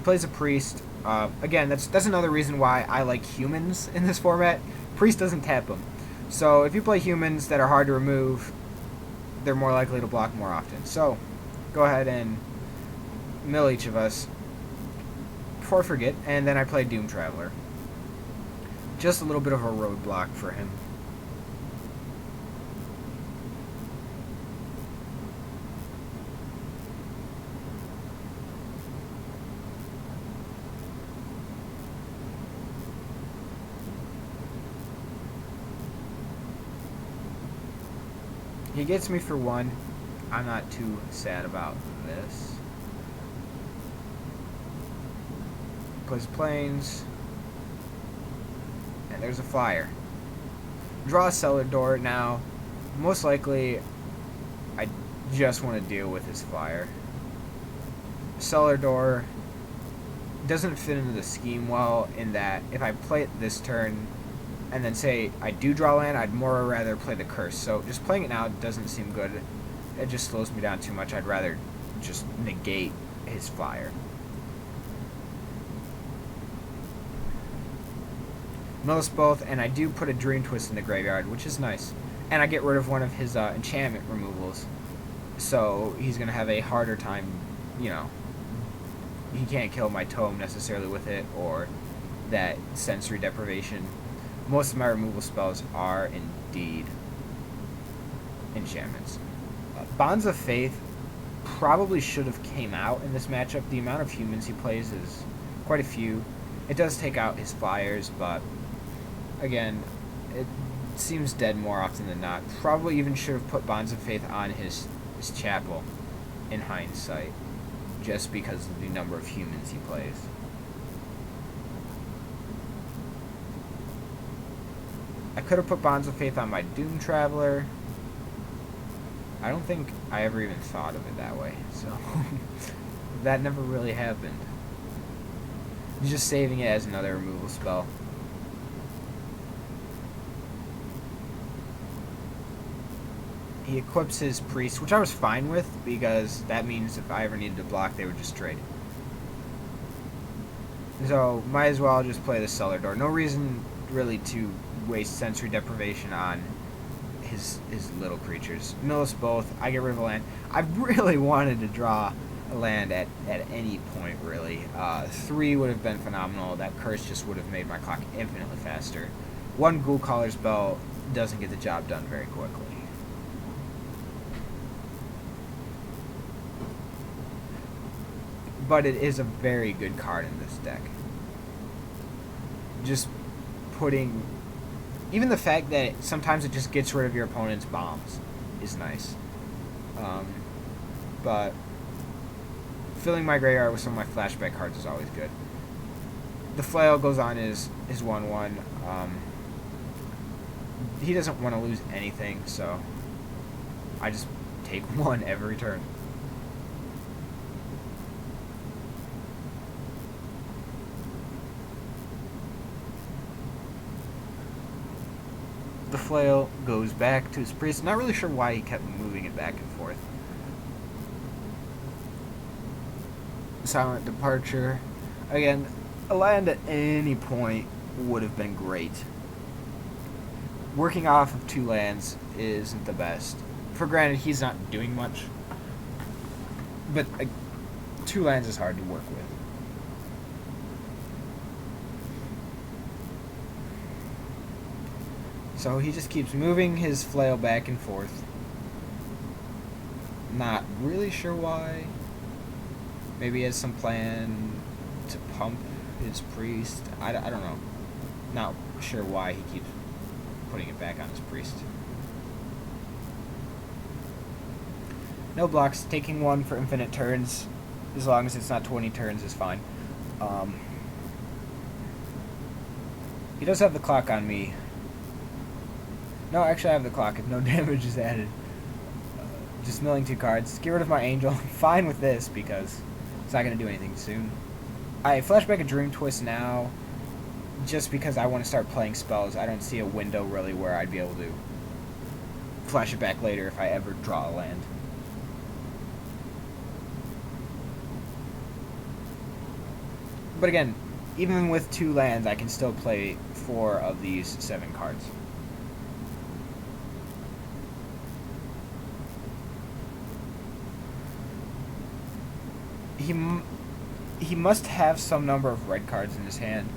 plays a priest. Again, that's another reason why I like humans in this format. Priest doesn't tap them. So if you play humans that are hard to remove, they're more likely to block more often. So go ahead and mill each of us before I forget, and then I play Doom Traveler. Just a little bit of a roadblock for him. He gets me for one. I'm not too sad about this. Plays planes. And there's a flyer. Draw a cellar door. Now, most likely, I just want to deal with his flyer. Cellar door doesn't fit into the scheme well in that if I play it this turn, and then say I do draw land, I'd more rather play the curse. So just playing it now doesn't seem good. It just slows me down too much. I'd rather just negate his flyer. Mill both, and I do put a Dream Twist in the graveyard, which is nice. And I get rid of one of his enchantment removals. So he's going to have a harder time, you know. He can't kill my tome necessarily with it, or that sensory deprivation. Most of my removal spells are indeed enchantments. Bonds of Faith probably should have came out in this matchup. The amount of humans he plays is quite a few. It does take out his flyers, but again, it seems dead more often than not. Probably even should have put Bonds of Faith on his chapel in hindsight, just because of the number of humans he plays. I could have put Bonds of Faith on my Doom Traveler. I don't think I ever even thought of it that way, so that never really happened. Just saving it as another removal spell. He equips his Priest, which I was fine with, because that means if I ever needed to block, they would just trade. So, might as well just play the Cellar Door. No reason really to waste sensory deprivation on his little creatures. Mill us both. I get rid of a land. I really wanted to draw a land at any point, really. 3 would have been phenomenal. That curse just would have made my clock infinitely faster. 1 Ghoul Caller's Bell doesn't get the job done very quickly. But it is a very good card in this deck. Just putting... Even the fact that sometimes it just gets rid of your opponent's bombs is nice. But filling my graveyard with some of my flashback cards is always good. The Flail goes on his 1/1. He doesn't want to lose anything, so I just take 1 every turn. The Flail goes back to his Priest. Not really sure why he kept moving it back and forth. Silent Departure. Again, a land at any point would have been great. Working off of 2 lands isn't the best. For granted, he's not doing much. But 2 lands is hard to work with. So he just keeps moving his Flail back and forth. Not really sure why. Maybe he has some plan to pump his Priest. I don't know. Not sure why he keeps putting it back on his Priest. No blocks. Taking 1 for infinite turns, as long as it's not 20 turns, is fine. He does have the clock on me. No, actually I have the clock if no damage is added. Just milling 2 cards. Get rid of my Angel. Fine with this because it's not going to do anything soon. I flashback a Dream Twist now just because I want to start playing spells. I don't see a window really where I'd be able to flash it back later if I ever draw a land. But again, even with 2 lands, I can still play 4 of these 7 cards. He must have some number of red cards in his hand.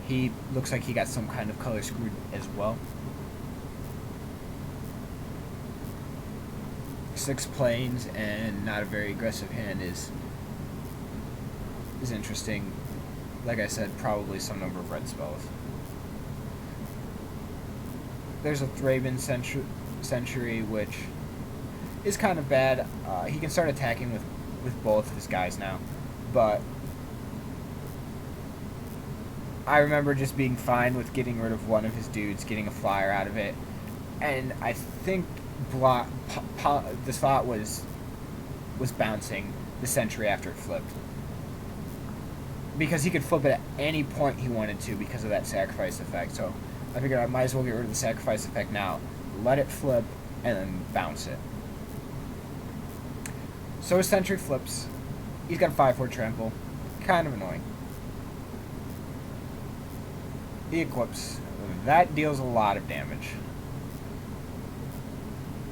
He looks like he got some kind of color screwed as well. 6 planes and not a very aggressive hand is interesting. Like I said, probably some number of red spells. There's a Thraben Sentry, which is kind of bad. He can start attacking with both of his guys now, but I remember just being fine with getting rid of one of his dudes, getting a flyer out of it, and I think the spot was bouncing the Sentry after it flipped, because he could flip it at any point he wanted to because of that sacrifice effect. So I figured I might as well get rid of the sacrifice effect now, let it flip, and then bounce it. So his Sentry flips. He's got a 5/4 trample. Kind of annoying. He equips. That deals a lot of damage.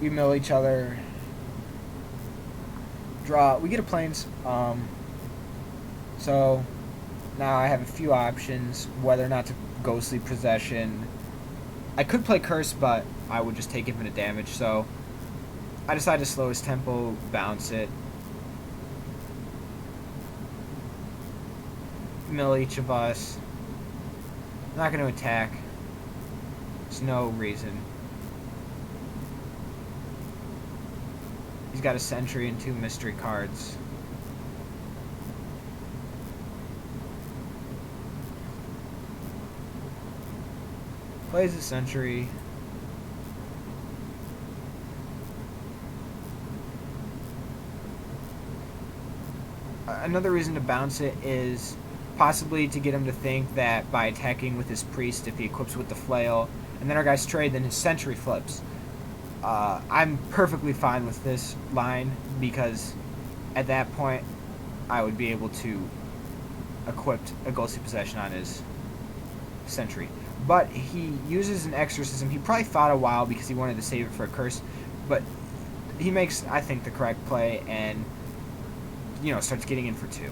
We mill each other. Draw. We get a plains. So now I have a few options whether or not to Ghostly Possession. I could play Curse, but I would just take infinite damage. So I decided to slow his tempo, bounce it, mill each of us. I'm not going to attack. There's no reason. He's got a Sentry and 2 mystery cards. Plays a Sentry. Another reason to bounce it is possibly to get him to think that by attacking with his priest, if he equips with the flail, and then our guys trade, then his Sentry flips. I'm perfectly fine with this line, because at that point I would be able to equip a Ghostly Possession on his Sentry. But he uses an Exorcism. He probably thought a while because he wanted to save it for a Curse, but he makes, I think, the correct play and, you know, starts getting in for 2.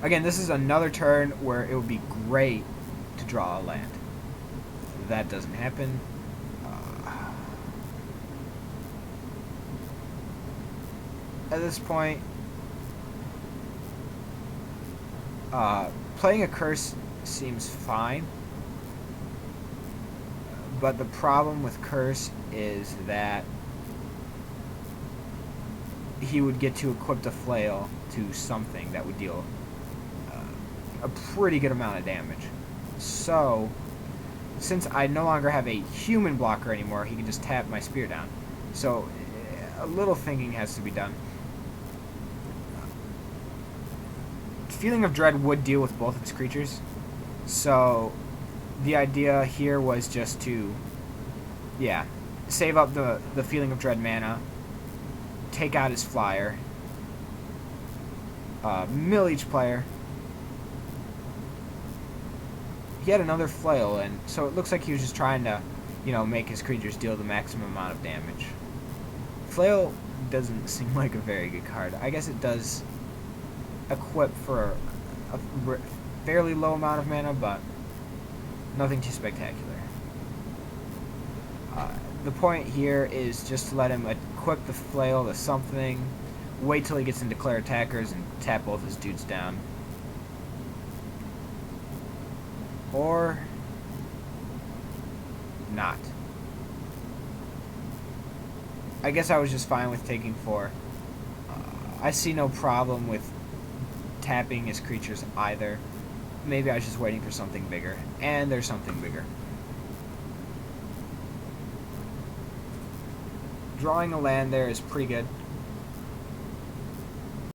Again, this is another turn where it would be great to draw a land. That doesn't happen. At this point, playing a Curse seems fine, but the problem with Curse is that he would get to equip the flail to something that would deal a pretty good amount of damage. So, since I no longer have a human blocker anymore, he can just tap my spear down. So, a little thinking has to be done. Feeling of Dread would deal with both of his creatures, so the idea here was just to, save up the Feeling of Dread mana, take out his flyer, mill each player. He had another flail, and so it looks like he was just trying to, make his creatures deal the maximum amount of damage. Flail doesn't seem like a very good card. I guess it does equip for a fairly low amount of mana, but nothing too spectacular. The point here is just to let him equip the flail to something, wait till he gets into Declare Attackers, and tap both his dudes down. Or not. I guess I was just fine with taking 4. I see no problem with tapping his creatures either. Maybe I was just waiting for something bigger. And there's something bigger. Drawing a land there is pretty good.